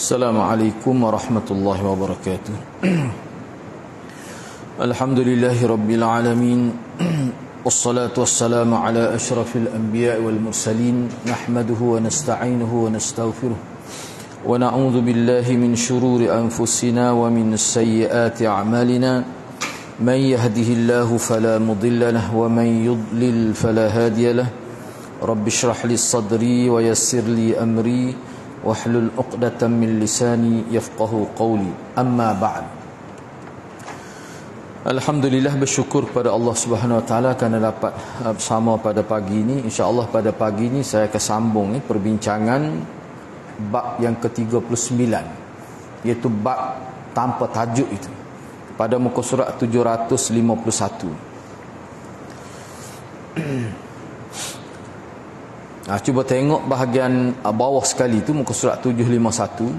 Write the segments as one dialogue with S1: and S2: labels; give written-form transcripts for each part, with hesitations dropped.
S1: Assalamualaikum warahmatullahi wabarakatuh. Alhamdulillahi rabbil alamin. Wassalatu wassalamu ala asyrafil anbiya'i wal mursalin. Nahmaduhu wa nasta'inuhu wa nastaghfiruh. Wa na'udzu billahi min shururi anfusina wa min sayyiati a'malina. Man yahdihillahu fala mudilla lahu wa man yudlil fala hadiya lahu. Rabbi shrah li sadri wa yassir li amri wahlul 'uqdatam min lisani yafqahu qawli. Amma ba'd. Alhamdulillah, bersyukur kepada Allah Subhanahu wa taala kerana dapat bersama pada pagi ini. Insya-Allah pada pagi ini saya akan sambung perbincangan bab yang ke-39, iaitu bab tanpa tajuk itu, pada muka surat 751. Cuba tengok bahagian bawah sekali tu, muka surat 751,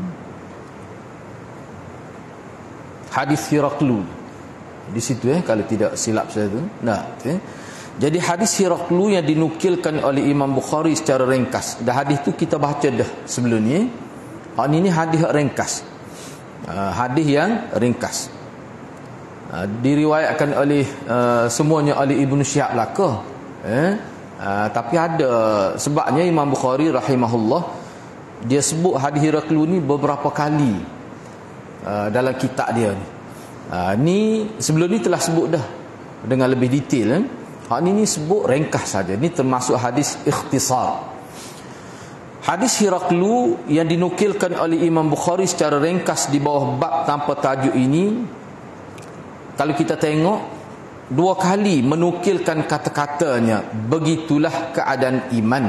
S1: hadis Hiraklu di situ, kalau tidak silap saya tu. Jadi hadis Hiraklu yang dinukilkan oleh Imam Bukhari secara ringkas. Dah hadis tu kita baca dah sebelum ni. Ini hadis ringkas, hadis yang ringkas, diriwayatkan oleh semuanya oleh Ibnu Syihab belaka. Tapi ada sebabnya Imam Bukhari rahimahullah dia sebut hadis Hiraklu ni beberapa kali dalam kitab dia ni. Ni sebelum ni telah sebut dah dengan lebih detail. Ni sebut ringkas saja. Ni termasuk hadis ikhtisar. Hadis Hiraklu yang dinukilkan oleh Imam Bukhari secara ringkas di bawah bab tanpa tajuk ini, kalau kita tengok, dua kali menukilkan kata-katanya, begitulah keadaan iman.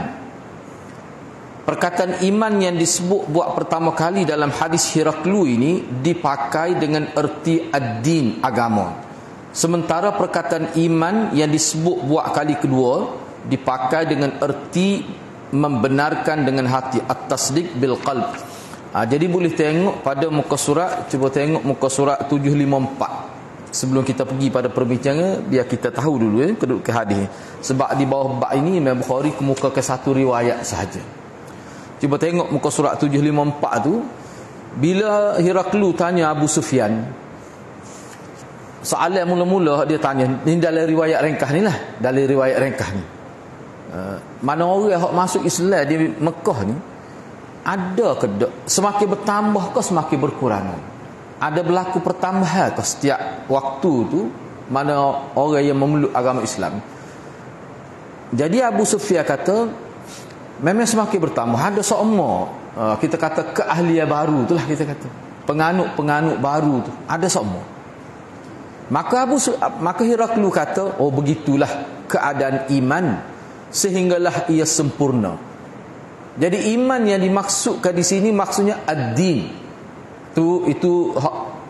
S1: Perkataan iman yang disebut buat pertama kali dalam hadis Hiraklu ini dipakai dengan erti ad-din, agama. Sementara perkataan iman yang disebut buat kali kedua dipakai dengan erti membenarkan dengan hati, at-tasdiq bil qalb. Jadi boleh tengok pada muka surat, cuba tengok muka surat 754. Sebelum kita pergi pada perbincangan, biar kita tahu dulu kedudukan hadis. Sebab di bawah bab ini Imam Bukhari kemukakan satu riwayat sahaja. Cuba tengok muka surat 754 tu, bila Hiraklu tanya Abu Sufyan, soalan mula-mula dia tanya, ni dalam riwayat ringkas ni lah, dalam riwayat ringkas ni, mana orang yang masuk Islam di Mekah ni, ada ke semakin bertambah ke semakin berkurang? Ada berlaku pertambahan ke setiap waktu tu mana orang yang memeluk agama Islam? Jadi Abu Sufyan kata memang semakin bertambah. Ada seumur, kita kata keahlian baru itulah, kita kata penganut-penganut baru tu ada seumur. Maka Hiraklu kata, oh begitulah keadaan iman sehinggalah ia sempurna. Jadi iman yang dimaksudkan di sini maksudnya ad-din. Itu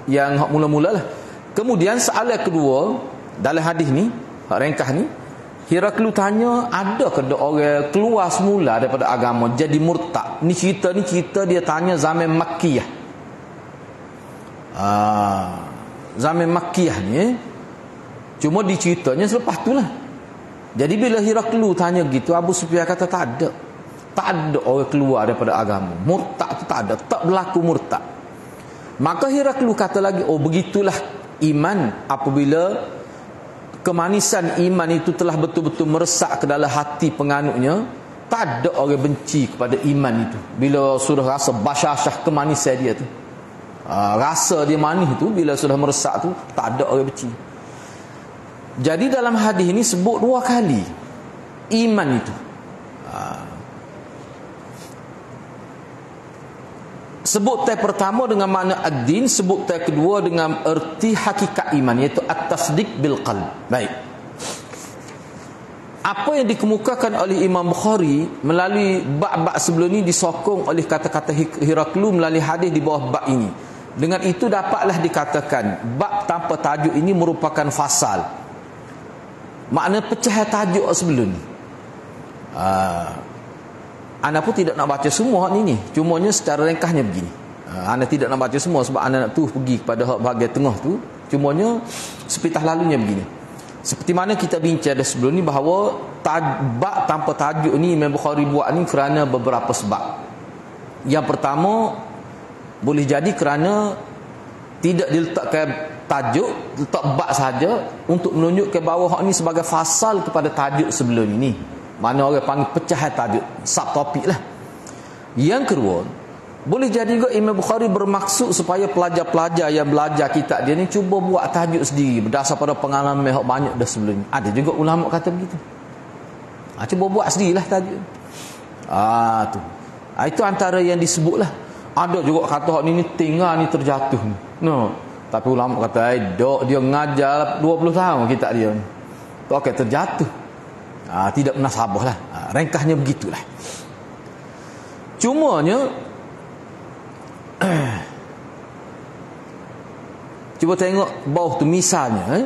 S1: yang mula-mula lah. Kemudian soalan kedua dalam hadis ni, ringkas ni, Hiraklu tanya, ada ke orang keluar semula daripada agama jadi murtad? Ni cerita dia tanya zaman Makkiyah. Zaman Makkiyah ni cuma diceritanya selepas tu lah. Jadi bila Hiraklu tanya gitu, Abu Sufyan kata tak ada orang keluar daripada agama. Murtad tu tak ada, tak berlaku murtad. Maka Hiraklu kata lagi, oh begitulah iman apabila kemanisan iman itu telah betul-betul meresap ke dalam hati penganutnya. Tak ada orang benci kepada iman itu. Bila sudah rasa basyashah kemanisan dia tu, rasa dia manis tu, bila sudah meresap tu, tak ada orang benci. Jadi dalam hadis ini sebut dua kali iman itu. Sebut tay pertama dengan makna ad-din, sebut tay kedua dengan erti hakikat iman, iaitu at-tasdiq bil qalb. Baik. Apa yang dikemukakan oleh Imam Bukhari melalui bab-bab sebelum ini disokong oleh kata-kata Hiraklu melalui hadis di bawah bab ini. Dengan itu dapatlah dikatakan bab tanpa tajuk ini merupakan fasal. Makna pecah tajuk sebelum ni. Anda pun tidak nak baca semua ni. Cumanya secara ringkasnya begini. Anda tidak nak baca semua sebab anda nak pergi kepada bahagian tengah tu. Cumanya sepitah lalunya begini. Seperti mana kita bincang dah sebelum ni bahawa bab tanpa tajuk ni Imam Bukhari buat ni kerana beberapa sebab. Yang pertama, Boleh jadi kerana tidak diletakkan tajuk, letak bab saja untuk menunjuk ke bawah ni sebagai fasal kepada tajuk sebelum ini. Mana orang panggil pecahan tajuk, subtopik lah. Yang kedua, boleh jadi juga Imam Bukhari bermaksud supaya pelajar-pelajar yang belajar kitab dia ni cuba buat tajuk sendiri berdasar pada pengalaman yang banyak dah sebelum ni. Ada juga ulama kata begitu. Cuba buat sendirilah tajuk. Tu. Itu antara yang disebutlah. Ada juga kata hak ni tinggal ni terjatuh ni. No. Tapi ulama kata dok dia ngajar 20 tahun kitab dia ni. Tu okey terjatuh. Tidak munasabah lah. Ringkasnya begitulah. Cumanya cuba tengok bawah tu misalnya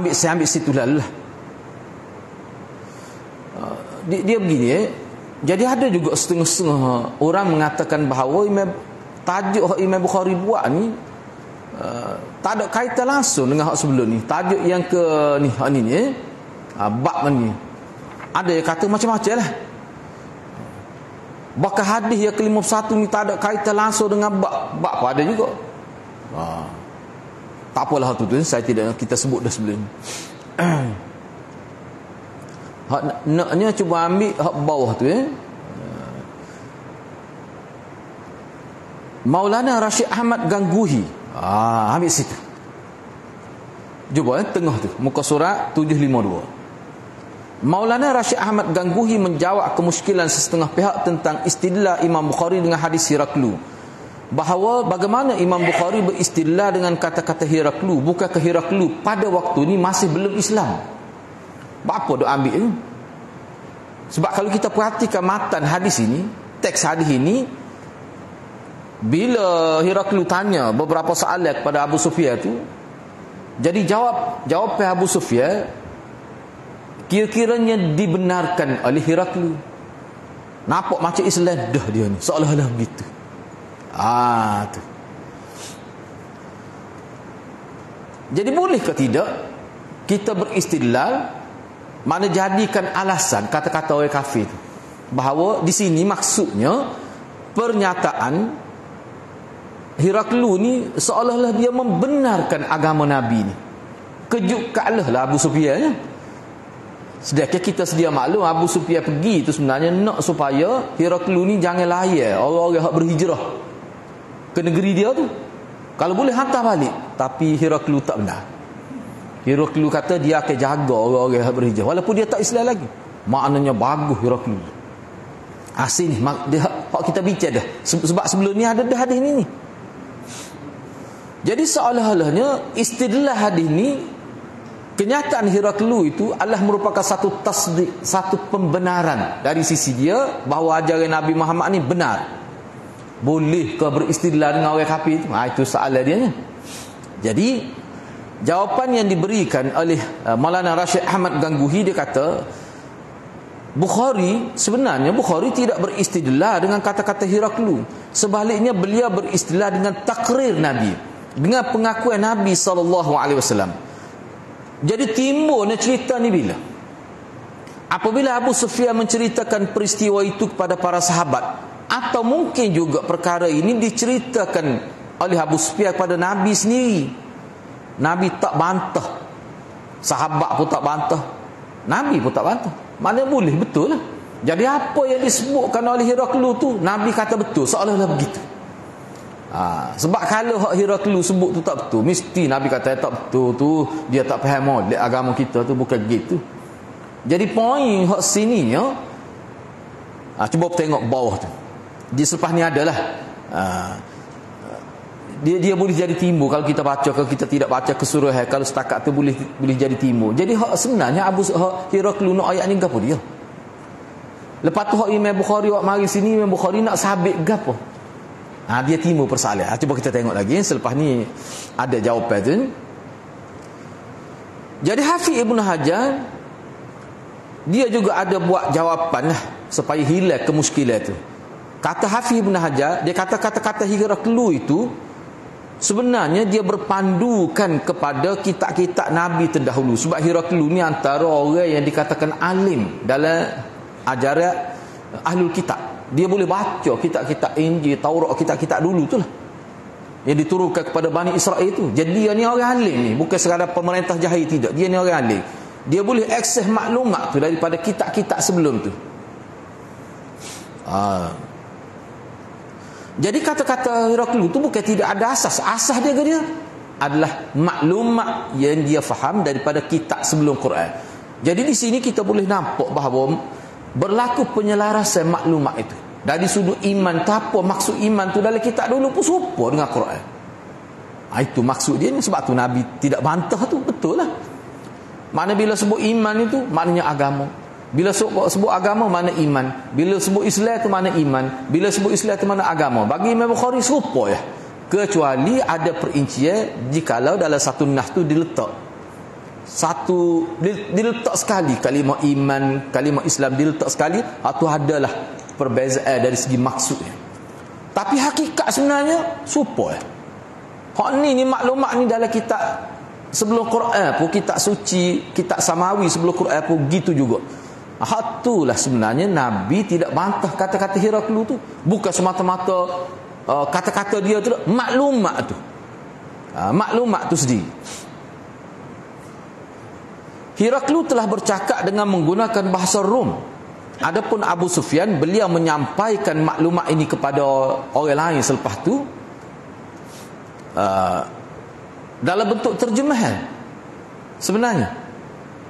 S1: saya ambil situ lah. Dia begini jadi ada juga setengah-setengah orang mengatakan bahawa tajuk Imam Bukhari buat ni tak ada kaitan langsung dengan hak sebelum ni. Tajuk yang ke ni hak ni bab ni ada yang kata macam-macam lah. Bahkan hadis yang ke-51 ni tak ada kaitan langsung dengan bab pun ada juga. Tak apalah tu saya tidak kita sebut dah sebelum ni. Naknya cuba ambil hak bawah tu Maulana Rashid Ahmad Gangguhi. Ambil situ. Cuba tengah tu muka surat 752. Maulana Rashid Ahmad Gangguhi menjawab kemusykilan setengah pihak tentang istidlal Imam Bukhari dengan hadis Hiraklu. Bahawa bagaimana Imam Bukhari beristidlal dengan kata-kata Hiraklu, bukan ke Hiraklu pada waktu ni masih belum Islam. Apa duk ambil ni? Sebab kalau kita perhatikan matan hadis ini, teks hadis ini, bila Hiraklu tanya beberapa soalan kepada Abu Sufyan tu, jadi jawapan Abu Sufyan kira-kiranya dibenarkan oleh Hiraklu. Nampak macam Islam dah dia ni, seolah-olah begitu. Tu. Jadi boleh ke tidak kita beristidlal, mana jadikan alasan kata-kata orang kafir tu, bahawa di sini maksudnya pernyataan Hiraklu ni seolah-olah dia membenarkan agama Nabi ni. Kejutkanlah Abu Sufyan ya. Sedangkan kita sedia maklum Abu Sufyan pergi tu sebenarnya nak supaya Hiraklu ni jangan layan orang-orang yang berhijrah ke negeri dia tu. Kalau boleh hantar balik. Tapi Hiraklu tak benar. Hiraklu kata dia akan jaga orang-orang yang berhijrah walaupun dia tak Islam lagi. Maknanya bagus Hiraklu. Sini dia hak kita bincang dah. Sebab sebelum ni ada dah hadis ni. Jadi seolah-olahnya istidlal hadis ni, kenyataan Hiraklu itu adalah merupakan satu tasdik, satu pembenaran dari sisi dia bahawa ajaran Nabi Muhammad ni benar. Boleh ke beristidlal dengan orang kafir itu? Itu soalan dia ni. Jadi jawapan yang diberikan oleh Maulana Rashid Ahmad Gangguhi, dia kata sebenarnya Bukhari tidak beristidlal dengan kata-kata Hiraklu. Sebaliknya beliau beristidlal dengan takrir Nabi, dengan pengakuan Nabi SAW. Jadi timbulnya cerita ni bila? Apabila Abu Sufyan menceritakan peristiwa itu kepada para sahabat, atau mungkin juga perkara ini diceritakan oleh Abu Sufyan kepada Nabi sendiri. Nabi tak bantah, sahabat pun tak bantah, Nabi pun tak bantah. Maknanya boleh, betul lah. Jadi apa yang disebutkan oleh Hiraklu tu Nabi kata betul, seolah-olah begitu. Sebab kalau Hiraklu sebut tu tak betul, mesti Nabi kata tak betul tu, dia tak faham molek agama kita tu, bukan begitu. Jadi poin hak sininya, cuba tengok bawah tu. Di selepas ni adalah dia boleh jadi timbul kalau kita baca, kalau kita tidak baca keseluruhan, kalau setakat tu boleh jadi timbul. Jadi hak sebenarnya Hiraklu nak ayat ni gapo dia? Lepas tu hak Imam Bukhari wak mari sini, Imam Bukhari nak sabit gapo? Dia timbul persoalan. Cuba kita tengok lagi selepas ni ada jawapan tu. Jadi Hafiz Ibn Hajar dia juga ada buat jawapan lah supaya hilang kemusykilan tu. Kata Hafiz Ibn Hajar, dia kata kata-kata Hiraklu itu sebenarnya dia berpandukan kepada kitab-kitab Nabi terdahulu. Sebab Hiraklu ni antara orang yang dikatakan alim dalam ajaran Ahlul Kitab. Dia boleh baca kitab-kitab Injil, Taurat, kitab-kitab dulu tu lah. yang diturunkan kepada Bani Israel itu. Jadi dia ni orang alim ni, bukan sekadar pemerintah jahil, tidak. Dia ni orang alim. Dia boleh akses maklumat tu daripada kitab-kitab sebelum tu. Jadi kata-kata Heraklius tu bukan tidak ada asas. Asas dia ke dia adalah maklumat yang dia faham daripada kitab sebelum Quran. Jadi di sini kita boleh nampak bahawa berlaku penyelarasan maklumat itu. Dari sudut iman tu, apa maksud iman tu dalam kitab dulu pun serupa dengan Quran. Itu maksud dia ni. Sebab tu Nabi tidak bantah tu. Betul lah. Mana bila sebut iman itu maknanya agama. Bila sebut agama mana iman. Bila sebut Islam tu mana iman. Bila sebut Islam tu mana agama. Bagi Imam Bukhari serupa ya. Kecuali ada perincian jikalau dalam satu nas tu diletak sekali kalimah iman, kalimah Islam diletak sekali, itu adalah perbezaan dari segi maksudnya. Tapi hakikat sebenarnya serupa ya. Hak ni maklumat ni dalam kitab sebelum Quran pun, kitab suci, kitab samawi sebelum Quran pun gitu juga. Hak itulah sebenarnya Nabi tidak bantah kata-kata Heraklius tu. Bukan semata-mata kata-kata dia tu, maklumat tu. Maklumat tu sendiri. Heraklius telah bercakap dengan menggunakan bahasa Rom. Adapun Abu Sufyan, beliau menyampaikan maklumat ini kepada orang lain selepas tu dalam bentuk terjemahan. Sebenarnya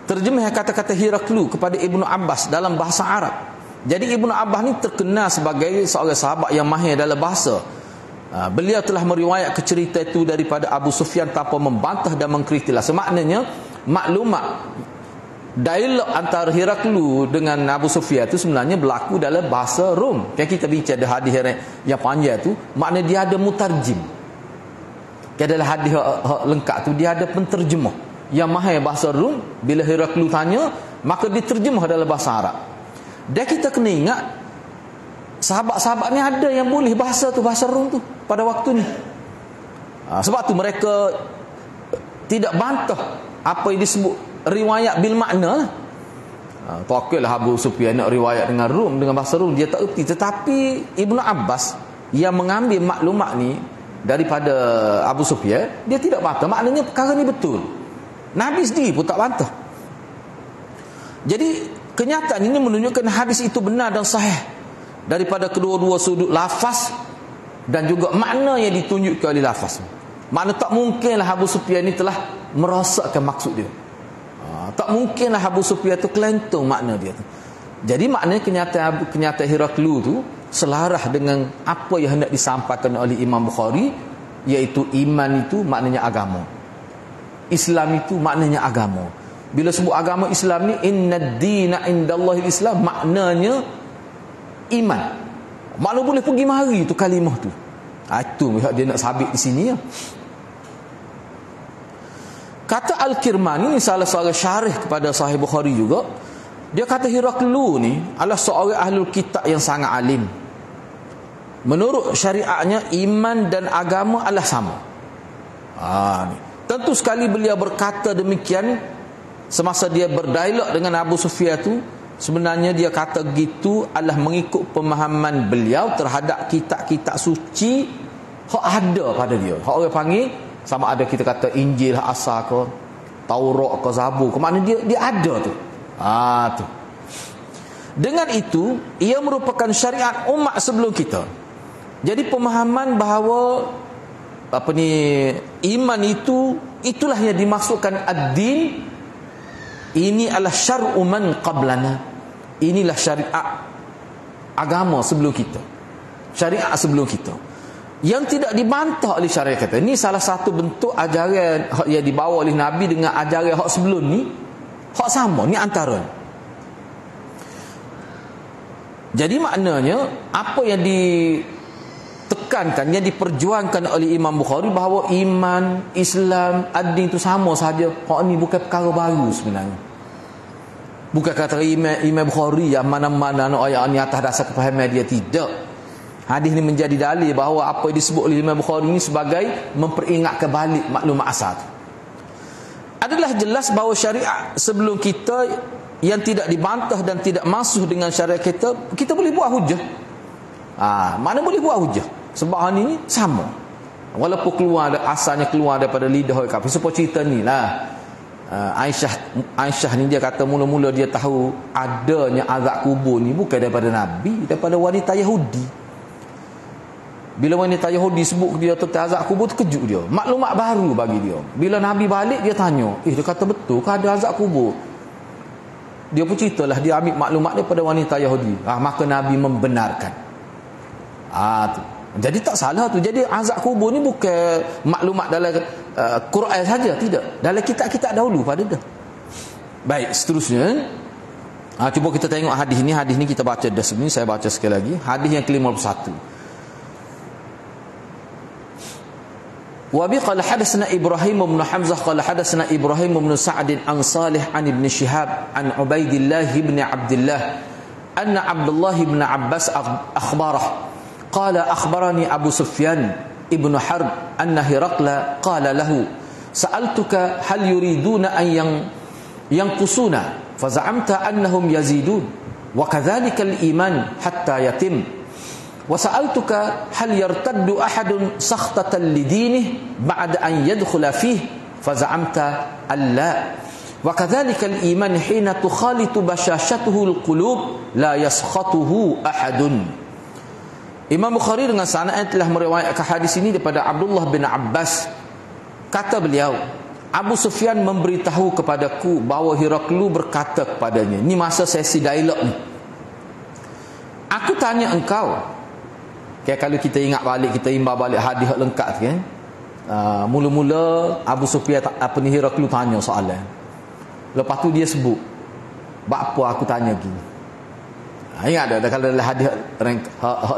S1: terjemahan kata-kata Heraklius kepada Ibnu Abbas dalam bahasa Arab. Jadi Ibnu Abbas ni terkenal sebagai seorang sahabat yang mahir dalam bahasa. Beliau telah meriwayat cerita itu daripada Abu Sufyan tanpa membantah dan mengkritiklah. Semaknanya maklumat dialog antara Heraklius dengan Abu Sufyan itu sebenarnya berlaku dalam bahasa Rom. Kan kita bincang ada hadis yang panjang tu, maknanya dia ada mutarjim. Kan dalam hadis lengkap tu dia ada penterjemah yang mahir bahasa Rom. Bila Heraklius tanya, maka diterjemah dalam bahasa Arab. Dan kita kena ingat sahabat-sahabat ni ada yang boleh bahasa tu, bahasa Rom tu pada waktu ni. Sebab tu mereka tidak bantah apa yang disebut riwayat bil makna. Takkanlah Abu Sufyan nak riwayat dengan Rom, dengan bahasa Rom, dia tak erti. Tetapi Ibnu Abbas yang mengambil maklumat ni daripada Abu Sufyan, dia tidak bantah. Maknanya perkara ni betul. Nabi sendiri pun tak bantah. Jadi kenyataan ini menunjukkan hadis itu benar dan sahih daripada kedua-dua sudut lafaz dan juga makna yang ditunjukkan oleh lafaz. Makna tak mungkinlah Abu Sufyan ni telah merasakan maksud dia. Tak mungkinlah Abu Sufyan tu kelentung makna dia tu. Jadi maknanya kenyataan Heraklius tu selarah dengan apa yang hendak disampaikan oleh Imam Bukhari, iaitu iman itu maknanya agama, Islam itu maknanya agama. Bila sebut agama Islam ni, innad dina indallahil Islam, maknanya iman. Makna boleh pergi mari tu kalimah tu. Itu dia nak sabit di sini ya. Kata Al-Kirmani, salah seorang syarih kepada Sahih Bukhari juga, dia kata Heraklius ni adalah seorang ahlul kitab yang sangat alim. Menurut syariatnya, iman dan agama adalah sama. Ni. Tentu sekali beliau berkata demikian semasa dia berdialog dengan Abu Sufyan tu. Sebenarnya dia kata gitu adalah mengikut pemahaman beliau terhadap kitab-kitab suci hak ada pada dia. Hak orang panggil, sama ada kita kata Injil asal ke, Taurat ke, Zabur ke, makna dia ada tu. Tu. Dengan itu, ia merupakan syariat umat sebelum kita. Jadi pemahaman bahawa iman itu, itulah yang dimaksudkan ad-din. Ini adalah syar'u man qablana. Inilah syariat agama sebelum kita. Syariat sebelum kita. Yang tidak dibantah oleh syariat kita. Ini salah satu bentuk ajaran yang dibawa oleh Nabi dengan ajaran hak sebelum ni. Hak sama, ni antara. Jadi maknanya apa yang ditekankan, yang diperjuangkan oleh Imam Bukhari bahawa iman, Islam, ad-din itu sama saja. Hak ni bukan perkara baru sebenarnya. Bukan kata Imam Bukhari yang mana-mana ayat ni atas dasar kefahaman dia, tidak. Hadis ni menjadi dalil bahawa apa yang disebut oleh Imam Bukhari ni sebagai memperingatkan balik maklumat asal. Adalah jelas bahawa syariat sebelum kita yang tidak dibantah dan tidak masuk dengan syariat kita boleh buat hujah. Mana boleh buat hujah? Sebab hal ini sama. Walaupun asalnya keluar daripada lidah orang kafir. Supaya cerita ni lah. Aisyah ni dia kata mula-mula dia tahu adanya azab kubur ni bukan daripada Nabi, daripada wanita Yahudi. Bila wanita Yahudi sebut dia tentang azab kubur, terkejut dia. Maklumat baru bagi dia. Bila Nabi balik dia tanya, dia kata betul ke ada azab kubur? Dia pun ceritalah dia ambil maklumat daripada wanita Yahudi. Maka Nabi membenarkan. Tu. Jadi tak salah tu. Jadi azab kubur ni bukan maklumat dalam Quran saja, tidak. Dalam kitab-kitab dahulu pada dah. Baik, seterusnya cuba kita tengok hadis ni. Hadis ni kita baca dah sebelum ni, saya baca sekali lagi. Hadis yang ke-51. Wa bi qala hadatsana Ibrahim bin Hamzah qala hadatsana Ibrahim bin Sa'd an Salih an Ibn Shihab an Ubaidillah bin Abdullah anna Abdullah bin Abbas akhbarah قال أخبرني أبو سفيان ابن حرب أن هرقل قال له سألتك هل يريدون أن ينقصون فزعمت أنهم يزيدون وكذلك الإيمان حتى يتم وسألتك هل يرتد أحد سخطة لدينه بعد أن يدخل فيه فزعمت أن لا وكذلك الإيمان حين تخالط بشاشته القلوب لا يسخطه أحد. Imam Bukhari dengan sanad telah meriwayatkan hadis ini daripada Abdullah bin Abbas. Kata beliau, Abu Sufyan memberitahu kepadaku bahawa Hiraklu berkata kepadanya. Ni masa sesi dialog ni. Aku tanya engkau. Kalau kita ingat balik, kita imbah balik hadis lengkap kan. Mula-mula Abu Sufyan Hiraklu tanya soalan. Lepas tu dia sebut, "Apa aku tanya gini?" Ingat ada kalau dalam hadis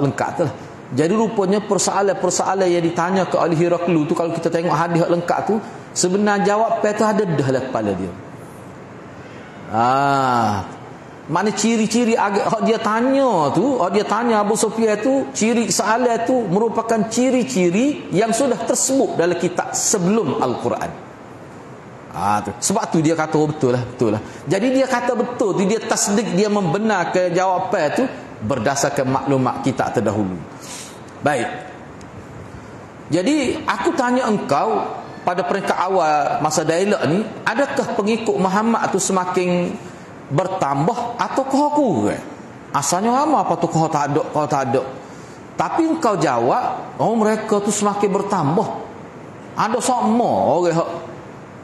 S1: lengkap tu lah. Jadi rupanya persoalan-persoalan yang ditanya ke oleh Hiraklu tu, kalau kita tengok hadis lengkap tu, sebenarnya jawab tu ada dah dalam kepala dia. Mana ciri-ciri hak dia tanya tu, hak dia tanya Abu Sufyan tu, ciri soalan tu merupakan ciri-ciri yang sudah tersebut dalam kitab sebelum Al-Quran. Tu. Sebab tu dia kata betul lah. Jadi dia kata betul tu, dia tasdik, dia membenarkan jawapan tu berdasarkan maklumat kita terdahulu. Baik. Jadi aku tanya engkau pada peringkat awal masa dialog ni, adakah pengikut Muhammad tu semakin bertambah atau kurang? Asalnya lama apa tu kau tak ada. Tapi engkau jawab, mereka tu semakin bertambah. Ada semua orang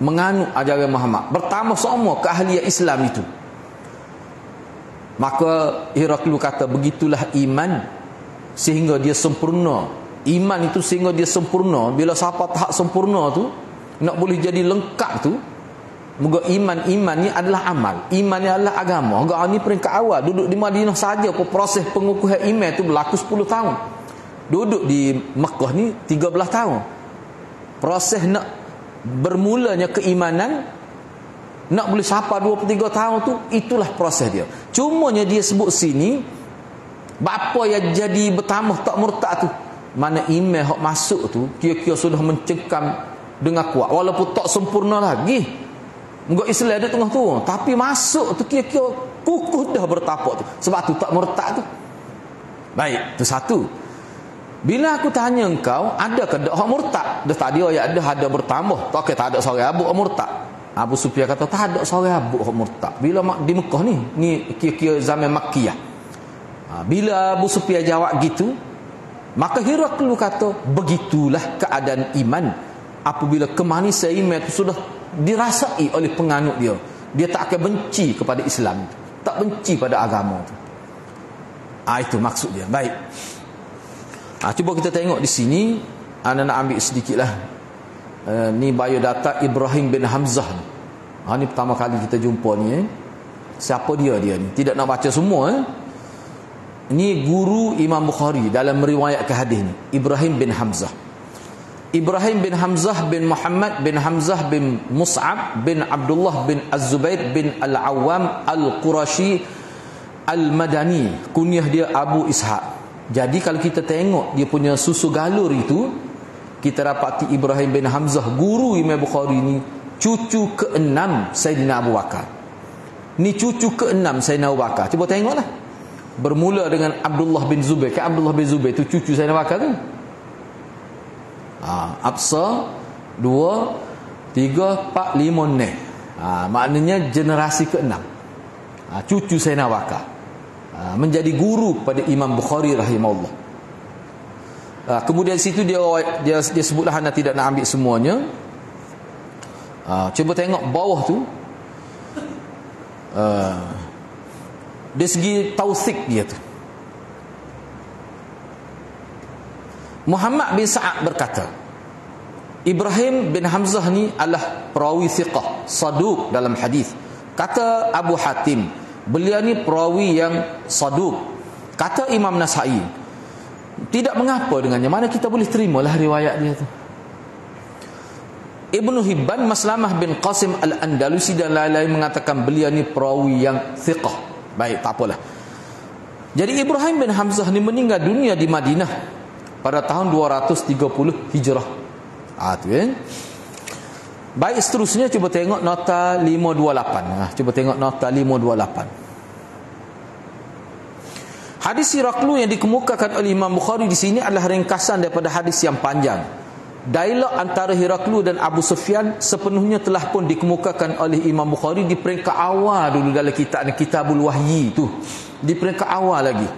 S1: menganut ajaran Muhammad, bertambah semua keahlian Islam itu. Maka Hiraklu kata, begitulah iman sehingga dia sempurna. Iman itu sehingga dia sempurna. Bila siapa tahap sempurna tu nak boleh jadi lengkap tu, moga iman ni adalah amal, iman ni adalah agama. Agak ni peringkat awal. Duduk di Madinah saja pun proses pengukuhan iman tu berlaku 10 tahun. Duduk di Mekah ni 13 tahun. Proses nak bermulanya keimanan, nak boleh sampai 23 tahun tu, itulah proses dia. Cumanya dia sebut sini, apa yang jadi bertambah tak murtad tu, mana iman hak masuk tu kira-kira sudah mencengkam dengan kuat, walaupun tak sempurna lagi. Moga Islam ada tengah tu, tapi masuk tu kira-kira kukuh dah bertapak tu. Sebab tu tak murtad tu. Baik, tu satu. Bila aku tanya engkau, adakah dak hak murtad? Dah tadi ayat ada bertambah. Tak ada seorang abuk hak murtad. Abu Sufyan kata tak ada seorang abuk hak murtad. Bila di Mekah ni kira-kira zaman Makkiyah. Bila Abu Sufyan jawab gitu, maka Hiraklu kata, begitulah keadaan iman apabila kemanisan iman itu sudah dirasai oleh penganut dia. Dia tak akan benci kepada Islam, tak benci pada agama itu. Itu maksud dia. Baik. Cuba kita tengok di sini. Anda nak ambil sedikitlah. Ni biodata Ibrahim bin Hamzah ni. Ni pertama kali kita jumpa ni. Siapa dia ni? Tidak nak baca semua. Ini guru Imam Bukhari dalam meriwayatkan hadis ni. Ibrahim bin Hamzah. Ibrahim bin Hamzah bin Muhammad bin Hamzah bin Mus'ab bin Abdullah bin Az-Zubair bin Al-Awwam Al-Qurashi Al-Madani. Kunyah dia Abu Ishaq. Jadi kalau kita tengok dia punya susu galur itu, kita dapati Ibrahim bin Hamzah, guru Imam Bukhari ni, cucu ke-6 Sayyidina Abu Bakar. Ni cucu ke-6 Sayyidina Abu Bakar. Cuba tengoklah. Bermula dengan Abdullah bin Zubair. Kan Abdullah bin Zubair tu cucu Sayyidina Abu Bakar kan? Absa 2, 3, 4, 5 neh. Maknanya generasi ke-6. Cucu Sayyidina Bakar. Menjadi guru pada Imam Bukhari rahimahullah. Kemudian situ dia sebutlah, anda tidak nak ambil semuanya. Cuba tengok bawah tu. Dari segi tausik dia tu. Muhammad bin Sa'ad berkata, Ibrahim bin Hamzah ni adalah perawi thiqah, saduq dalam hadis. Kata Abu Hatim, beliau ni perawi yang saduq. Kata Imam Nasai, tidak mengapa dengannya, mana kita boleh terimalah riwayat dia tu. Ibnu Hibban, Maslamah bin Qasim Al-Andalusi dan lain-lain mengatakan beliau ni perawi yang thiqah. Baik, tak apalah. Jadi Ibrahim bin Hamzah ni meninggal dunia di Madinah pada tahun 230 Hijrah. Tu kan. Baik, seterusnya cuba tengok nota 528. Cuba tengok nota 528. Hadis Hiraklu yang dikemukakan oleh Imam Bukhari di sini adalah ringkasan daripada hadis yang panjang. Dialog antara Hiraklu dan Abu Sufyan sepenuhnya telah pun dikemukakan oleh Imam Bukhari di peringkat awal dulu dalam Kitabul Wahyi tu. Di peringkat awal lagi.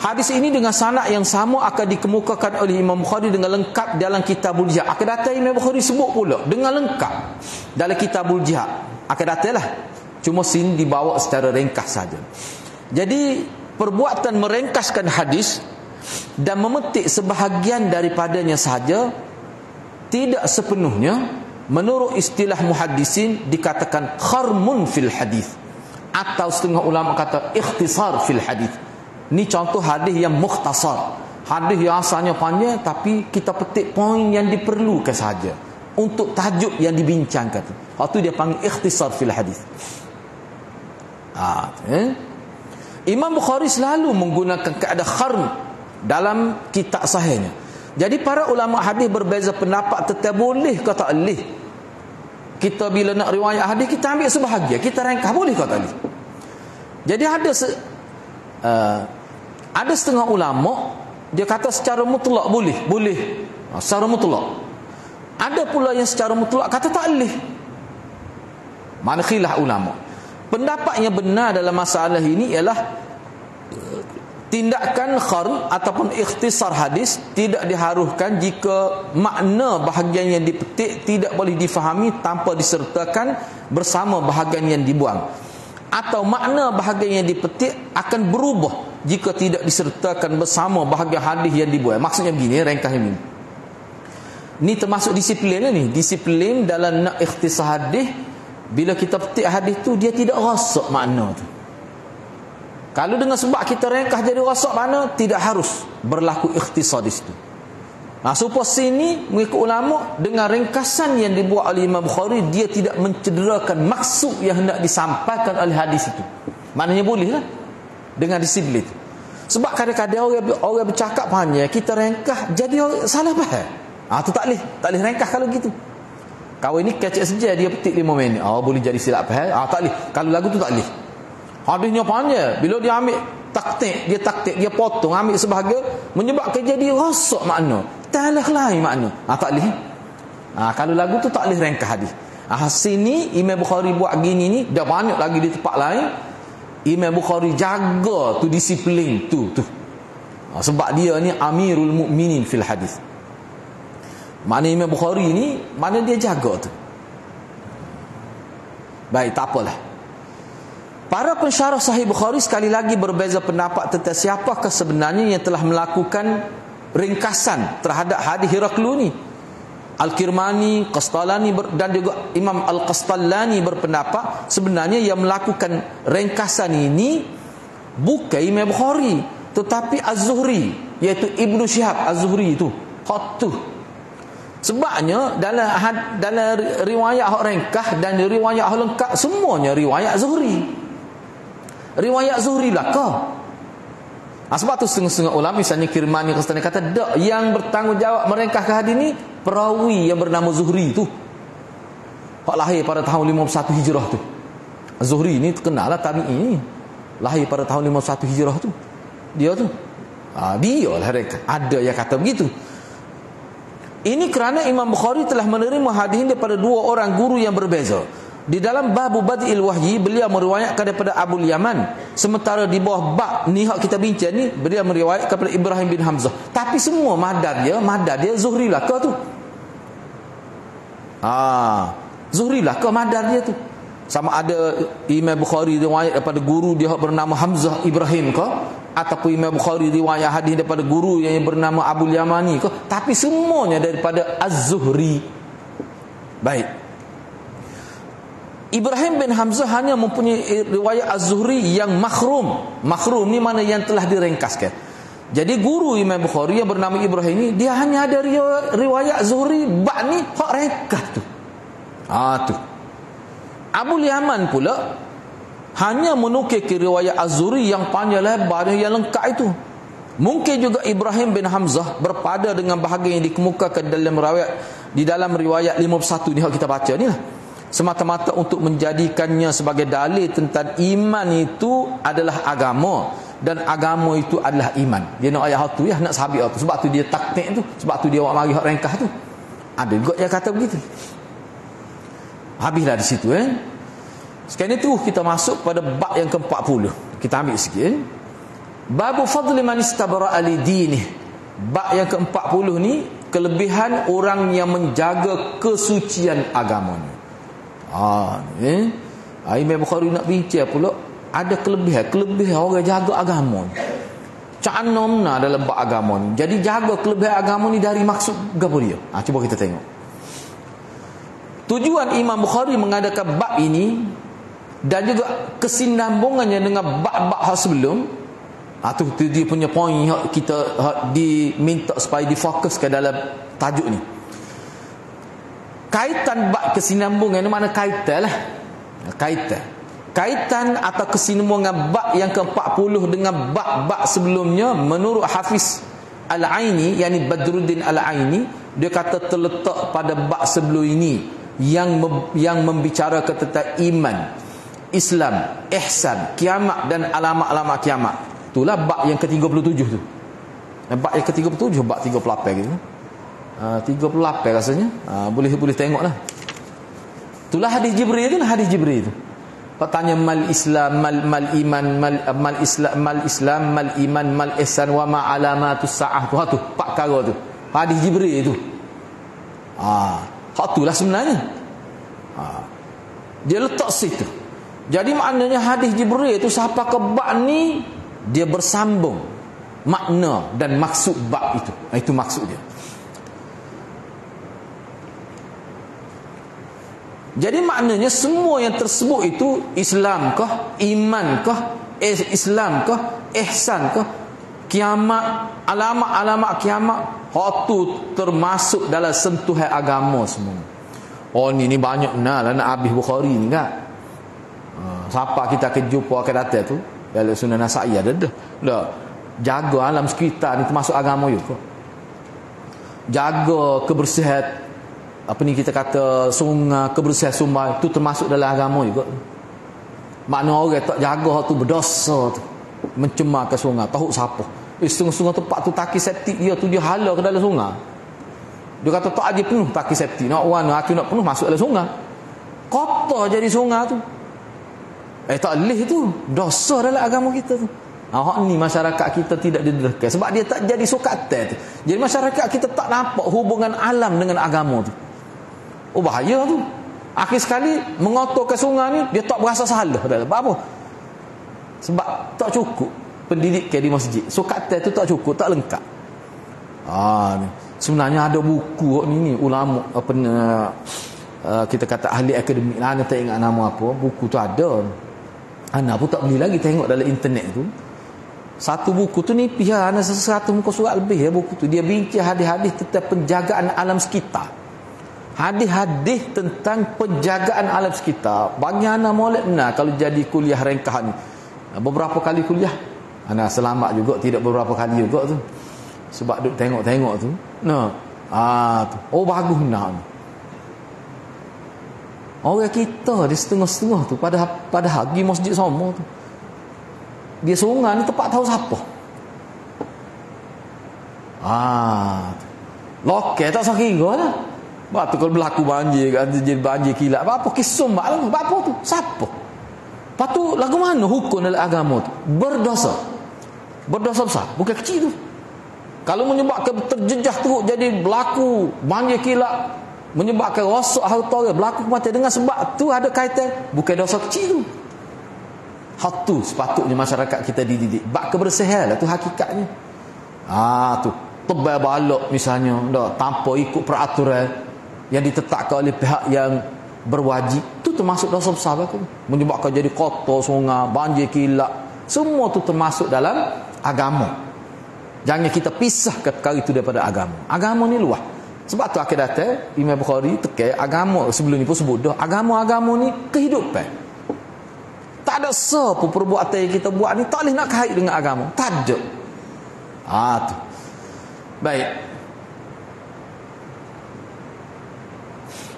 S1: Hadis ini dengan sanad yang sama akan dikemukakan oleh Imam Bukhari dengan lengkap dalam Kitabul Jihad. Akan datang Imam Bukhari sebut pula dengan lengkap dalam Kitabul Jihad. Akan datanglah. Cuma sini dibawa secara ringkas saja. Jadi perbuatan meringkaskan hadis dan memetik sebahagian daripadanya sahaja tidak sepenuhnya menurut istilah muhaddisin dikatakan kharmun fil hadis, atau setengah ulama kata ikhtisar fil hadis. Ni contoh hadis yang mukhtasar, hadis yang asalnya panjang tapi kita petik poin yang diperlukan saja untuk tajuk yang dibincangkan. Waktu dia panggil ikhtisar fil hadis. Imam Bukhari selalu menggunakan kaedah kharm dalam kitab sahihnya. Jadi para ulama hadis berbeza pendapat tentang boleh ke tak boleh. Kita bila nak riwayat hadis, kita ambil sebahagian, kita ringkas boleh ke tak boleh. Jadi ada setengah ulama dia kata secara mutlak boleh secara mutlak. Ada pula yang secara mutlak kata tak boleh. Mana khilaf ulama. Pendapat yang benar dalam masalah ini ialah tindakan kharm ataupun ikhtisar hadis tidak diharuhkan jika makna bahagian yang dipetik tidak boleh difahami tanpa disertakan bersama bahagian yang dibuang, atau makna bahagian yang dipetik akan berubah jika tidak disertakan bersama bahagian hadis yang dibuang. Maksudnya begini, ringkasnya begini. Ni termasuk disiplin ni. Disiplin dalam nak ikhtisar hadis. Bila kita petik hadis tu, dia tidak rasak makna tu. Kalau dengan sebab kita ringkas jadi rasak makna, tidak harus berlaku ikhtisar di situ. Supaya sini mengikut ulama, dengan ringkasan yang dibuat oleh Imam Bukhari, dia tidak mencederakan maksud yang hendak disampaikan oleh hadis itu. Maknanya boleh lah dengan disiplin. Sebab kadang-kadang orang bercakap panjang, kita ringkas jadi orang salah faham. Tu tak boleh ringkas kalau gitu. Kau ini kecek saja dia petik 5 minit. Boleh jadi silap faham. Tak boleh. Kalau lagu tu tak boleh. Hadisnya panjang, bila dia ambil taktik, dia potong, ambil sebahagian, menyebabkan jadi rosak makna. Tak lain makna. Tak boleh. Kalau lagu tu tak boleh ringkas hadis. Sini Imam Bukhari buat gini ni, dah banyak lagi di tempat lain. Imam Bukhari jaga tu disiplin tu. Sebab dia ni Amirul Mukminin fil hadis. Mana Imam Bukhari ni, mana dia jaga tu. Baik, tak apalah. Para pensyarah Sahih Bukhari sekali lagi berbeza pendapat tentang siapakah sebenarnya yang telah melakukan ringkasan terhadap hadis Hiraklu ni. Al-Kirmani, Qastalani dan juga Imam Al-Qastallani berpendapat sebenarnya yang melakukan ringkasan ini bukan Imam Bukhari, tetapi Az-Zuhri, iaitu Ibnu Syihab Az-Zuhri itu. Sebabnya dalam riwayat ringkas dan riwayat lengkap semuanya riwayat Zuhri. Riwayat Zuhri lah kau. Sebab tu setengah-setengah ulama misalnya Kirmani Qastallani kata dak, yang bertanggungjawab meringkaskan hadis ni perawi yang bernama Zuhri tu. Hak lahir pada tahun 51 Hijrah tu. Zuhri ni terkenal lah tabi'i ni. Lahir pada tahun 51 Hijrah tu. Dia tu. Dia lah ringkas. Ada yang kata begitu. Ini kerana Imam Bukhari telah menerima hadis daripada dua orang guru yang berbeza. Di dalam Babu Bad'il Wahyi, beliau meriwayatkan daripada Abu Yaman, sementara di bawah bab ni hak kita bincang ni, beliau meriwayatkan daripada Ibrahim bin Hamzah. Tapi semua madad dia Zuhri lah ke tu. Zuhri lah ke madad dia tu. Sama ada Imam Bukhari riwayat daripada guru dia bernama Hamzah Ibrahim ke, ataupun Imam Bukhari riwayat hadis daripada guru yang bernama Abu Yamani ke, tapi semuanya daripada Az-Zuhri. Baik. Ibrahim bin Hamzah hanya mempunyai riwayat Az-Zuhri yang makhrum. Makhrum ni mana yang telah direngkaskan. Jadi guru Imam Bukhari yang bernama Ibrahim ni, dia hanya ada riwayat Zuhri bab ni hak ringkas tu. Tu. Abu Yaman pula hanya menukil riwayat Az-Zuhri yang panjang lebar yang lengkap itu. Mungkin juga Ibrahim bin Hamzah berpada dengan bahagian yang dikemukakan di dalam riwayat 51 ni hak kita baca ni lah, semata-mata untuk menjadikannya sebagai dalil tentang iman itu adalah agama dan agama itu adalah iman. Dia nak ayat tu nak sabit tu. Sebab tu dia taktik tu, sebab tu dia awak mari hak ringkas tu. Ada juga yang kata begitu. Habislah di situ Sekarang itu kita masuk pada bab yang ke-40. Kita ambil sikit Babu fadli man istabara'a li dinih. Bab yang ke-40 ni kelebihan orang yang menjaga kesucian agamanya. Imam Bukhari nak bincang pula ada kelebihan orang jaga agama ni. Ca'annomna dalam bab agama ni. Jadi jaga kelebihan agama ni dari maksud gapo dia. Cuba kita tengok. Tujuan Imam Bukhari mengadakan bab ini dan juga kesinambungannya dengan bab-bab hal sebelum. Tu dia punya poin kita diminta supaya difokuskan dalam tajuk ni. Kaitan bab kesinambungan ni mana kaitan lah. Kaitan atau kesinambungan bab yang ke-40 dengan bab-bab sebelumnya menurut Hafiz Al-Aini, yakni Badruddin Al-Aini, dia kata terletak pada bab sebelum ini yang membicarakan tentang iman, Islam, ihsan, kiamat dan alamat-alamat kiamat. Itulah bab yang ke-37 tu. Bab yang ke-37, bab 38 gitu. 38 rasanya. Boleh tengoklah. Itulah hadis Jibril tu, hadis Jibril tu. Tanya mal Islam, mal iman, mal Islam, mal iman, mal ihsan wa ma alamatus saah tu. Empat perkara tu. Hadis Jibril tu. Hak itulah sebenarnya. Dia letak situ. Jadi maknanya hadis Jibril tu siapa ke bab ni dia bersambung makna dan maksud bab itu. Itu maksud dia. Jadi maknanya semua yang tersebut itu Islamkah, imankah, Islamkah, ihsankah, kiamat, alamat-alamat kiamat, hak tu termasuk dalam sentuhan agama semua. Ni banyak nak habis Bukhari ni kan. Siapa kita akan jumpa akan datang tu dalam Sunan Nasa'i ada dah. Jaga alam sekitar ni termasuk agama juga. Jaga kebersihan kita kata sungai, kebersihan sungai tu termasuk dalam agama juga. Makna orang tak jaga tu berdosa tu, mencemarkan sungai, tahu siapa. Sungai tempat tu taki septik dia tu dia hala ke dalam sungai. Dia kata tak aja penuh taki septik, nak warna aku nak penuh masuk dalam sungai. Kotor jadi sungai tu. Tak leh tu, dosa dalam agama kita tu. Hak ni masyarakat kita tidak didedahkan sebab dia tak jadi sukatan tu. Jadi masyarakat kita tak nampak hubungan alam dengan agama tu. Bahaya tu. Akhir sekali mengotorkan sungai ni dia tak berasa salah dalam apa? Sebab tak cukup pendidikan di masjid. Sukatan tu tak cukup, tak lengkap. Ni. Sebenarnya ada buku ni ulama kita kata ahli akademik lah, anda tak ingat nama apa, buku tu ada. Ana pun tak beli lagi, tengok dalam internet tu. Satu buku tu ni pihak ana 100 muka surat lebih buku tu. Dia bincang hadis-hadis tentang penjagaan alam sekitar. Hadis-hadis tentang penjagaan alam sekitar. Bagi ana molek benar kalau jadi kuliah ringkas ni. Beberapa kali kuliah. Ana selamat juga tidak beberapa kali juga tu. Sebab duk tengok-tengok tu. Tu. Bagus benar ni. Orang kita di setengah-setengah tu pada pergi masjid sama tu. Dia sungai ni tempat tahu siapa. Lokal tak sakira lah. Sebab tu kalau berlaku banjir kan, jadi banjir kilat. Apa kisum mak lah. Apa tu? Siapa? Lepas tu lagu mana hukum dalam agama tu? Berdosa. Berdosa besar. Bukan kecil tu. Kalau menyebabkan terjejah teruk jadi berlaku banjir kilat, menyebabkan rosak harta orang, berlaku kematian, dengan sebab tu ada kaitan, bukan dosa kecil tu. Hak tu sepatutnya masyarakat kita dididik. Bab kebersihan lah tu hakikatnya. Tu tebal balok misalnya dah tanpa ikut peraturan yang ditetapkan oleh pihak yang berwajib, tu termasuk dosa besar aku. Menyebabkan jadi kotor sungai, banjir kilat, semua tu termasuk dalam agama. Jangan kita pisahkan perkara itu daripada agama. Agama ni luas. Sebab tu akhir datang Imam Bukhari tekan agama, sebelum ni pun sebut dah, agama-agama ni kehidupan. Tak ada apa perbuatan yang kita buat ni tak boleh nak kait dengan agama. Tak ada. Tu. Baik.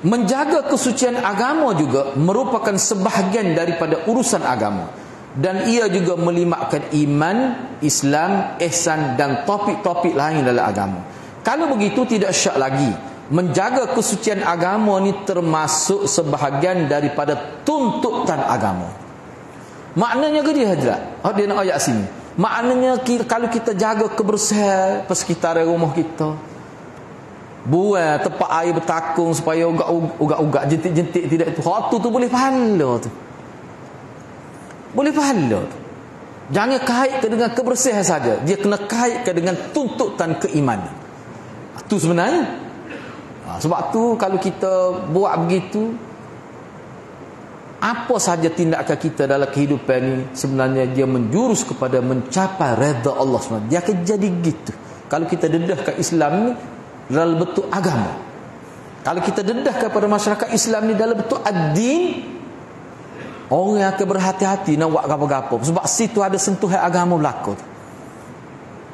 S1: Menjaga kesucian agama juga merupakan sebahagian daripada urusan agama, dan ia juga melibatkan iman, Islam, ihsan dan topik-topik lain dalam agama. Kalau begitu tidak syak lagi, menjaga kesucian agama ni termasuk sebahagian daripada tuntutan agama. Maknanya ke dia Hadrat? Dia nak ayat sini. Maknanya kalau kita jaga kebersihan persekitaran rumah kita, buang tempat air bertakung supaya ugak-ugak jentik-jentik tidak itu, hak tu boleh pahala tu. Boleh pahala tu. Jangan kaitkan dengan kebersihan saja, dia kena kaitkan dengan tuntutan keimanan. Itu sebenarnya. Sebab tu kalau kita buat begitu, apa saja tindakan kita dalam kehidupan ni sebenarnya dia menjurus kepada mencapai redha Allah SWT. Dia akan jadi gitu kalau kita dedahkan Islam ni dalam bentuk agama. Kalau kita dedahkan kepada masyarakat Islam ni dalam bentuk ad-din, orang akan berhati-hati nak buat apa-apa, sebab situ ada sentuhan agama berlaku.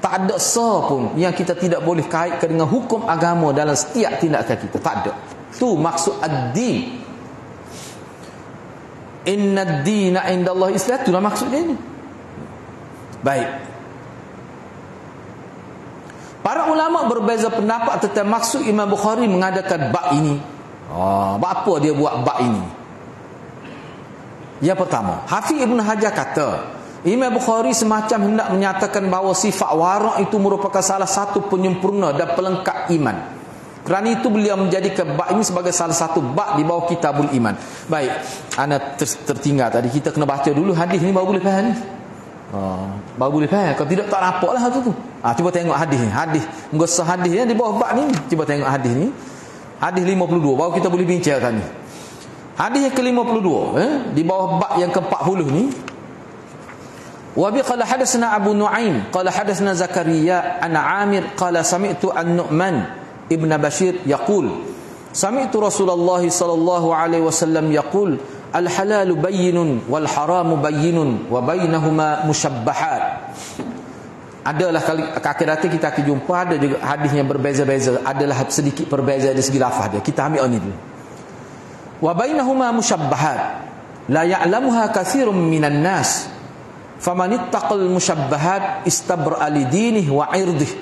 S1: Tak ada pun yang kita tidak boleh kaitkan dengan hukum agama dalam setiap tindakan kita. Tak ada. Tu maksud ad-din. Inna ad-dina indallahi Islam. Itulah maksudnya ni. Baik. Para ulama berbeza pendapat tentang maksud Imam Bukhari mengadakan bab ini. Bab apa dia buat bab ini? Yang pertama, Hafiz Ibn Hajar kata, Imam Bukhari semacam hendak menyatakan bahawa sifat warak itu merupakan salah satu penyempurna dan pelengkap iman. Kerana itu beliau menjadikan bab ini sebagai salah satu bab di bawah Kitabul Iman. Baik, ana tertinggal tadi, kita kena baca dulu hadis ni baru boleh faham ni. Baru boleh faham. Kalau tidak tak nampaklah tu. Cuba tengok hadis ni. Hadis, menggosah hadis ya di bawah bab ni. Cuba tengok hadis ni. Hadis 52 baru kita boleh bincangkan ni. Hadis yang ke-52 di bawah bab yang ke-40 ni. Wa bi qala hadatsana Abu Nuaim qala hadatsana Zakaria an Amir qala sami'tu an-Nu'man ibn Bashir yaqul sami'tu Rasulullah sallallahu alaihi wasallam yaqul al-halalu bayyinun wal haramu bayyinun wa bainahuma musyabbahat. Adalah kali akhir kita akan jumpa ada juga hadis yang berbeza-beza, adalah sedikit perbezaan dari segi lafaz dia. Kita ambil ni dulu. Wa bainahuma musyabbahat la ya'lamuha katsirun minan nas faman ittaqal musyabbahat istabra'a li dinihi wa 'irdihi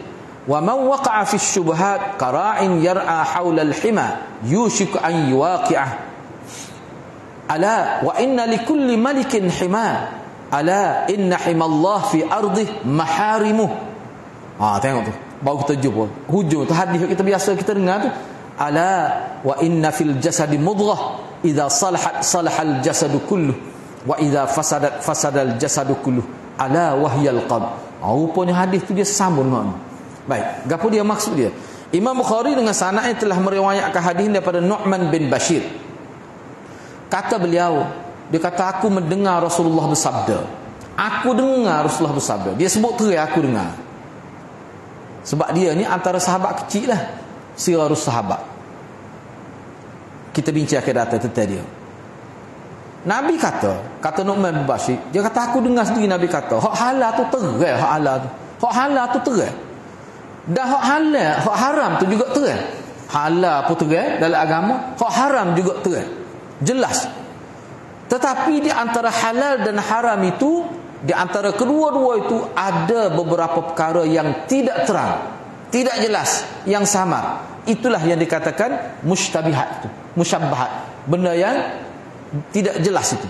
S1: wa man waqa'a fi syubhat qara'in yar'a hawla al-hima yushiku an yuwaqi'ah. Ala wa inna likulli malikin hima ala inna himallah fi ardih maharimuh. Tengok tu baru kita jumpa hujung tu hadis kita biasa kita dengar tu. Ala wa inna fil jasadi mudghah idza salahat salahal jasadu kulluh wa idza fasadat fasadal jasadu kulluh ala wahyal qalb. Rupanya hadis tu dia sambung dengan. Baik, gapo dia maksud dia? Imam Bukhari dengan sanadnya telah meriwayatkan hadis daripada Nu'man bin Bashir. Kata beliau, dia kata aku mendengar Rasulullah bersabda. Aku dengar Rasulullah bersabda. Dia sebut terang aku dengar. Sebab dia ni antara sahabat kecil lah, sirarus sahabat. Kita bincang ke data tentang dia. Nabi kata Nu'man bin Bashir, dia kata aku dengar sendiri Nabi kata, hak halal tu terang, hak halal tu. Hak halal tu terang. Dan hak halal, hak haram tu juga terang. Halal pun terang dalam agama, hak haram juga terang. Jelas. Tetapi di antara halal dan haram itu, di antara kedua-dua itu ada beberapa perkara yang tidak terang. tidak jelas, yang samar. Itulah yang dikatakan mustabihat itu, musyabbahat, benda yang tidak jelas itu.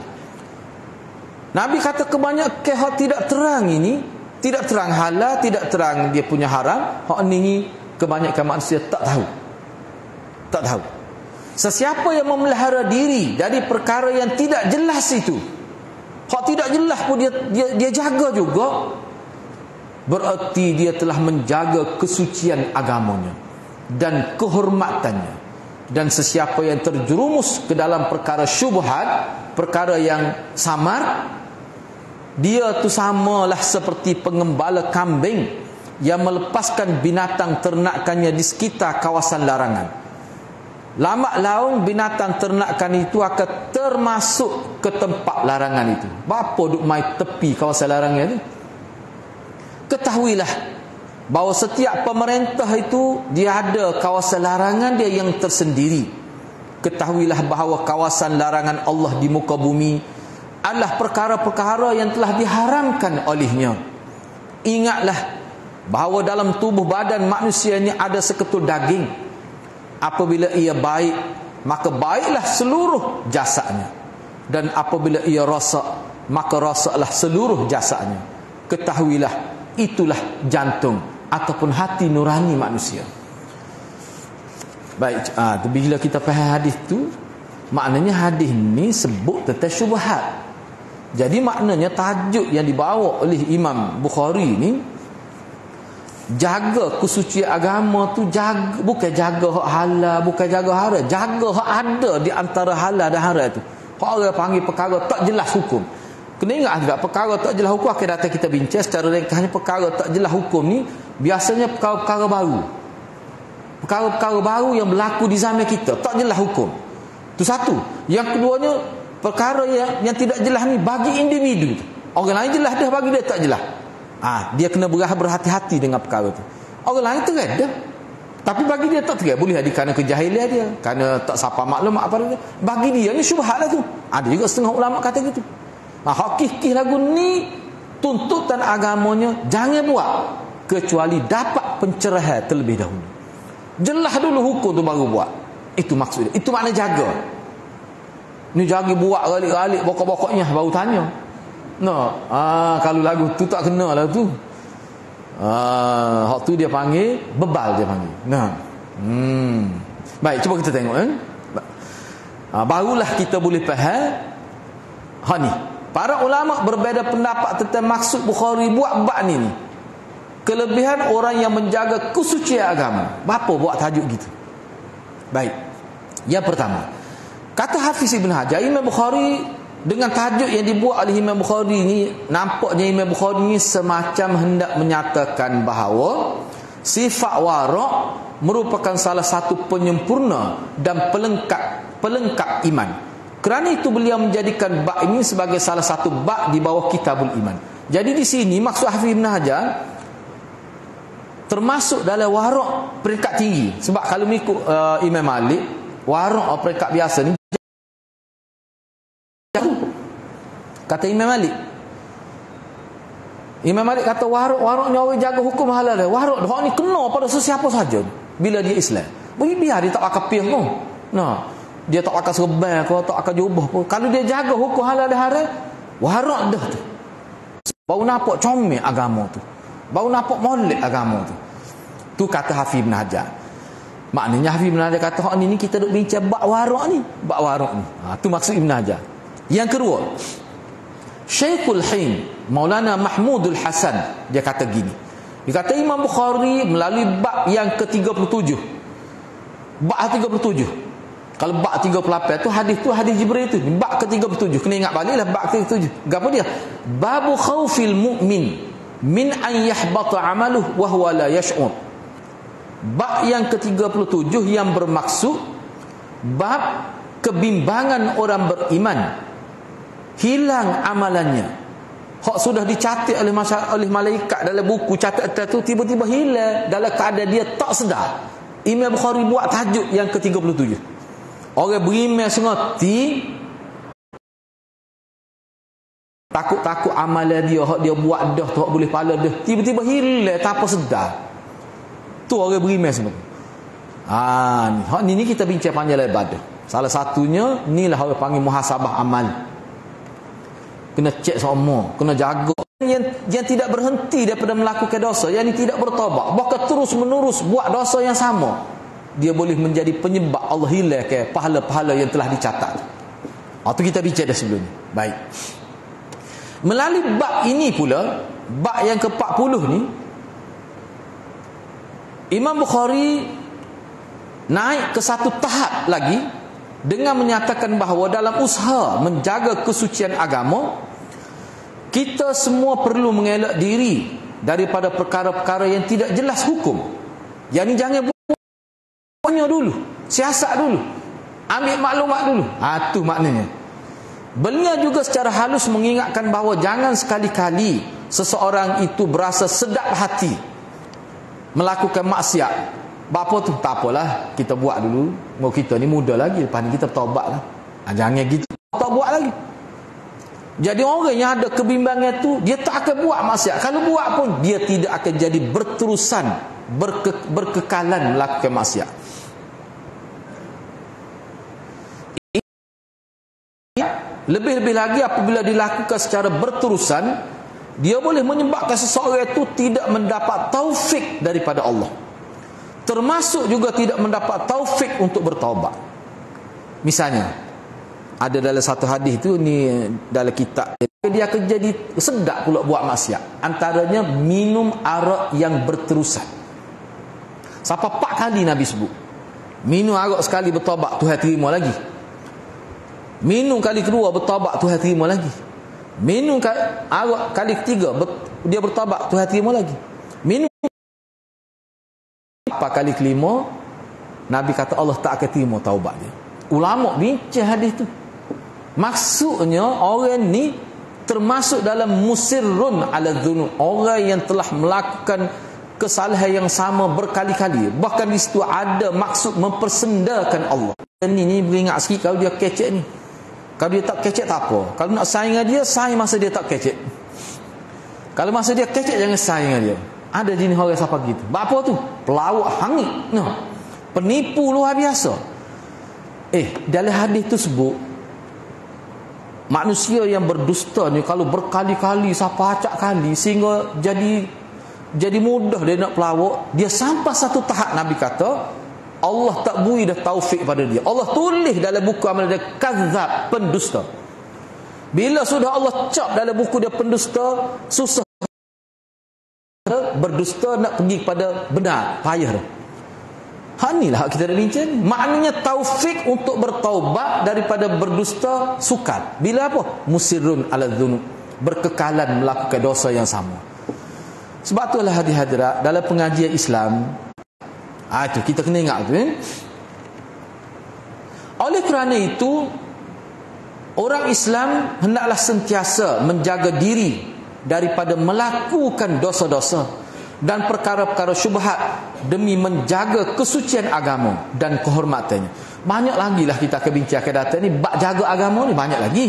S1: Nabi kata kebanyakan hak tidak terang ini, tidak terang halal, tidak terang dia punya haram, hak ini kebanyakan manusia tak tahu. Tak tahu. Sesiapa yang memelihara diri dari perkara yang tidak jelas itu, hak tidak jelas pun dia jaga juga, berarti dia telah menjaga kesucian agamanya dan kehormatannya. Dan sesiapa yang terjerumus ke dalam perkara syubhat, perkara yang samar, dia tu samalah seperti pengembala kambing yang melepaskan binatang ternakannya di sekitar kawasan larangan. Lambat laun binatang ternakan itu akan termasuk ke tempat larangan itu. Bapa duk mai tepi kawasan larangan itu? Ketahuilah bahawa setiap pemerintah itu dia ada kawasan larangan dia yang tersendiri. Ketahuilah bahawa kawasan larangan Allah di muka bumi adalah perkara-perkara yang telah diharamkan olehnya. Ingatlah bahawa dalam tubuh badan manusia ini ada seketul daging. Apabila ia baik, maka baiklah seluruh jasadnya. Dan apabila ia rosak, maka rosaklah seluruh jasadnya. Ketahuilah, itulah jantung ataupun hati nurani manusia. Baik, bila kita faham hadis tu, maknanya hadis ni sebut tentang syubhat. Jadi maknanya tajuk yang dibawa oleh Imam Bukhari ni, jaga kesucian agama tu, jaga, bukan jaga hak halal, bukan jaga haram, jaga hak ada di antara halal dan haram tu. Hak orang panggil perkara tak jelas hukum. Kena ingat juga perkara tak jelas hukum akan datang kita bincang secara ringkasnya. Perkara tak jelas hukum ni biasanya perkara-perkara baru. Perkara-perkara baru yang berlaku di zaman kita tak jelas hukum. Itu satu. Yang keduanya, perkara yang tidak jelas ni bagi individu. Orang lain jelas dah, bagi dia tak jelas. Dia kena berhati-hati dengan perkara tu. Orang lain terang dah, tapi bagi dia tak terang. Boleh jadi kerana kejahilan dia, kerana tak sapa maklumat apa dia. Bagi dia ni syubhat lah tu. Ada juga setengah ulama kata gitu. Hakiki lagu ni tuntutan agamanya jangan buat kecuali dapat pencerahan terlebih dahulu. Jelas dulu hukum tu baru buat. Itu maksudnya. Itu makna jaga. Ni jaga buat galik-galik bokok-bokoknya baru tanya. Kalau lagu tu tak kena lah tu. Hak tu dia panggil bebal, dia panggil. Baik, cuba kita tengok barulah kita boleh faham hak ni. Para ulama berbeza pendapat tentang maksud Bukhari buat bab ni. Kelebihan orang yang menjaga kesucian agama. Bapa buat tajuk gitu. Baik. Yang pertama, kata Hafiz Ibn Hajar, Imam Bukhari dengan tajuk yang dibuat oleh Imam Bukhari ni, nampaknya Imam Bukhari ni semacam hendak menyatakan bahawa sifat warak merupakan salah satu penyempurna dan pelengkap iman. Kerana itu beliau menjadikan bab ini sebagai salah satu bab di bawah Kitabul Iman. Jadi di sini maksud Hafiz Ibn Hajar termasuk dalam warak peringkat tinggi. Sebab kalau mengikut Imam Malik, warak peringkat biasa ni, kata Imam Malik kata warak nyawa jaga hukum halal. Warak hak ni kena pada sesiapa saja bila dia Islam. Biar dia tak pakai pih pun. Dia tak pakai serban ke, tak pakai jubah pun. Kalau dia jaga hukum halal dan haram, warak dah tu. Baru nampak comel agama tu. Baru nampak molek agama tu. Tu kata Hafiz Ibn Hajar. Maknanya Hafiz Ibn Hajar kata hak ni kita duk bincang bab warak ni. Bab warak ni. Tu maksud Ibn Hajar. Yang kedua, Syekhul Hin Maulana Mahmudul Hasan, dia kata gini. Dia kata Imam Bukhari melalui bab yang ke-37. Bab 37. Kalau bab 38 tu hadis Jibril tu. Bab ke-37. Kena ingat baliklah bab ke-37. Gapo dia? Babu khaufil mu'min min an yahbata amaluhu wa huwa la yash'ur. Bab yang ke-37 yang bermaksud bab kebimbangan orang beriman, hilang amalannya. Hak sudah dicatat oleh malaikat dalam buku catatan tu, tiba-tiba hilang dalam keadaan dia tak sedar. Imam Bukhari buat tajuk yang ke-37. Orang beriman sengerti, takut-takut amalan dia, hak dia buat dah tu, hak boleh pahala dah, tiba-tiba hilang tanpa sedar. Tu orang beriman semua. Ni kita bincang panjang lebar dah. Salah satunya inilah orang panggil muhasabah amal. Kena cek semua, kena jaga. Yang tidak berhenti daripada melakukan dosa, yang ini tidak bertaubat, bahkan terus menerus buat dosa yang sama, dia boleh menjadi penyebab Allah hilangkan pahala-pahala yang telah dicatat. Itu kita bincang dah sebelum ni. Baik. Melalui bab ini pula, bab yang ke-40 ni, Imam Bukhari naik ke satu tahap lagi dengan menyatakan bahawa dalam usaha menjaga kesucian agama, kita semua perlu mengelak diri daripada perkara-perkara yang tidak jelas hukum. Yang ni jangan buatnya dulu, siasat dulu, ambil maklumat dulu. Tu maknanya. Beliau juga secara halus mengingatkan bahawa jangan sekali-kali seseorang itu berasa sedap hati melakukan maksiat. Bapa tu tak apalah, kita buat dulu. Mau kita ni muda lagi, lepas ni kita bertaubatlah. Jangan gitu, tak buat lagi. Jadi orang yang ada kebimbangan tu, dia tak akan buat maksiat. Kalau buat pun dia tidak akan jadi berterusan, berkekalan melakukan maksiat. Lebih-lebih lagi apabila dilakukan secara berterusan, dia boleh menyebabkan seseorang itu tidak mendapat taufik daripada Allah. Termasuk juga tidak mendapat taufik untuk bertaubat. Misalnya, ada dalam satu hadis tu ni dalam kitab, dia akan jadi sedap pula buat maksiat. Antaranya minum arak yang berterusan. Sampai 4 kali Nabi sebut. Minum arak sekali bertaubat, Tuhan terima lagi. Minum kali kedua bertaubat, Tuhan terima lagi. Minum arak kali ketiga dia bertaubat, Tuhan terima lagi. Minum 4 kali kelima, Nabi kata Allah tak akan terima taubat dia. Ulama bincang hadis tu. Maksudnya orang ni termasuk dalam musirrun ala dzunub, orang yang telah melakukan kesalahan yang sama berkali-kali. Bahkan di situ ada maksud mempersendakan Allah. Ni beringat sikit kalau dia kecek ni. Kalau dia tak kecek tak apa. Kalau nak saing dengan dia, saing masa dia tak kecek. Kalau masa dia kecek, jangan saing dengan dia. Ada jenis orang siapa gitu. Apa tu? Pelawak hangit. Penipu luar biasa. Dalam hadis tu sebut, manusia yang berdusta ni kalau berkali-kali, siapa acak kali, sehingga jadi mudah dia nak pelawak, dia sampai satu tahap Nabi kata Allah tak beri dah taufik pada dia. Allah tulis dalam buku amal dia kadzab, pendusta. Bila sudah Allah cap dalam buku dia pendusta, susah berdusta nak pergi kepada benar, payah dah. Inilah kita dah bincang. Maknanya taufik untuk bertaubat daripada berdusta sukar. Bila apa? Musirrun ala dzunub, berkekalan melakukan dosa yang sama. Sebab itulah hadirat dalam pengajian Islam, itu kita kena ingat tu. Oleh kerana itu, orang Islam hendaklah sentiasa menjaga diri daripada melakukan dosa-dosa dan perkara-perkara syubhat demi menjaga kesucian agama dan kehormatannya. Banyak lagi lah kita akan bincangkan datang ni, bab jaga agama ni banyak lagi.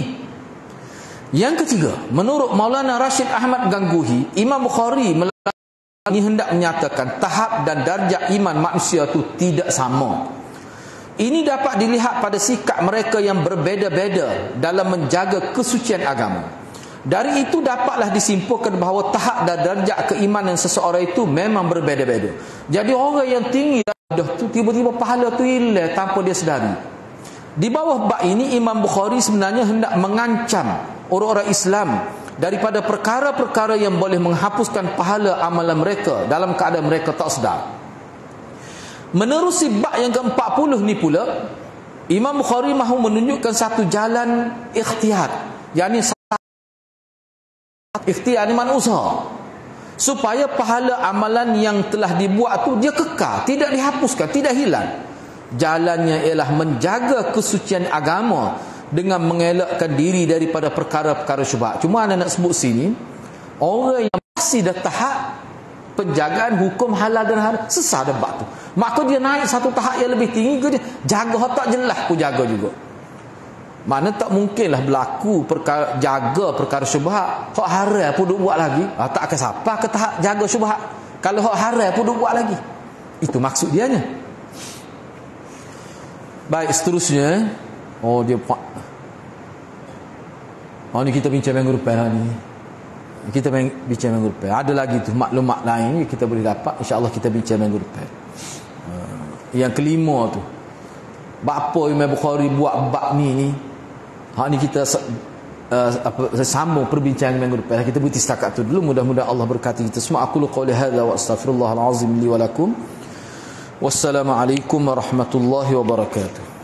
S1: Yang ketiga, menurut Maulana Rashid Ahmad Gangguhi, Imam Bukhari ini hendak menyatakan tahap dan darjat iman manusia itu tidak sama. Ini dapat dilihat pada sikap mereka yang berbeza-beza dalam menjaga kesucian agama. Dari itu dapatlah disimpulkan bahawa tahap dan darjat keimanan seseorang itu memang berbeza-beza. Jadi orang yang tinggi dah tu tiba-tiba pahala tu hilang tanpa dia sedari. Di bawah bab ini Imam Bukhari sebenarnya hendak mengancam orang-orang Islam daripada perkara-perkara yang boleh menghapuskan pahala amalan mereka dalam keadaan mereka tak sedar. Menerusi bab yang ke-40 ni pula, Imam Bukhari mahu menunjukkan satu jalan ikhtiar, yakni ikhtiar ni makna usaha, supaya pahala amalan yang telah dibuat tu dia kekal, tidak dihapuskan, tidak hilang. Jalannya ialah menjaga kesucian agama dengan mengelakkan diri daripada perkara-perkara syubhat. Cuma anda nak sebut sini, orang yang masih dah tahap penjagaan hukum halal dan haram, sesat dah bab tu. Maka dia naik satu tahap yang lebih tinggi ke dia jaga hak tak jelas, aku jaga juga. Mana tak mungkinlah berlaku perkara jaga perkara syubhat, hak haram pun duk buat lagi. Tak akan sampai ke tahap jaga syubhat kalau hak haram pun duk buat lagi. Itu maksud dianya. Baik, seterusnya. Oh, dia pak. Oh, ni kita bincang minggu depan ni. Kita bincang minggu depan. Ada lagi tu maklumat lain kita boleh dapat, insya-Allah kita bincang minggu depan. Yang kelima tu, bab apa Imam Bukhari buat bab ni. Hak ni kita sambung perbincangan minggu depan. Kita berhenti setakat tu dulu. Mudah-mudahan Allah berkati kita semua. Aqulu qawli hadza wa astaghfirullahal azim li wa lakum. Wassalamualaikum warahmatullahi wabarakatuh.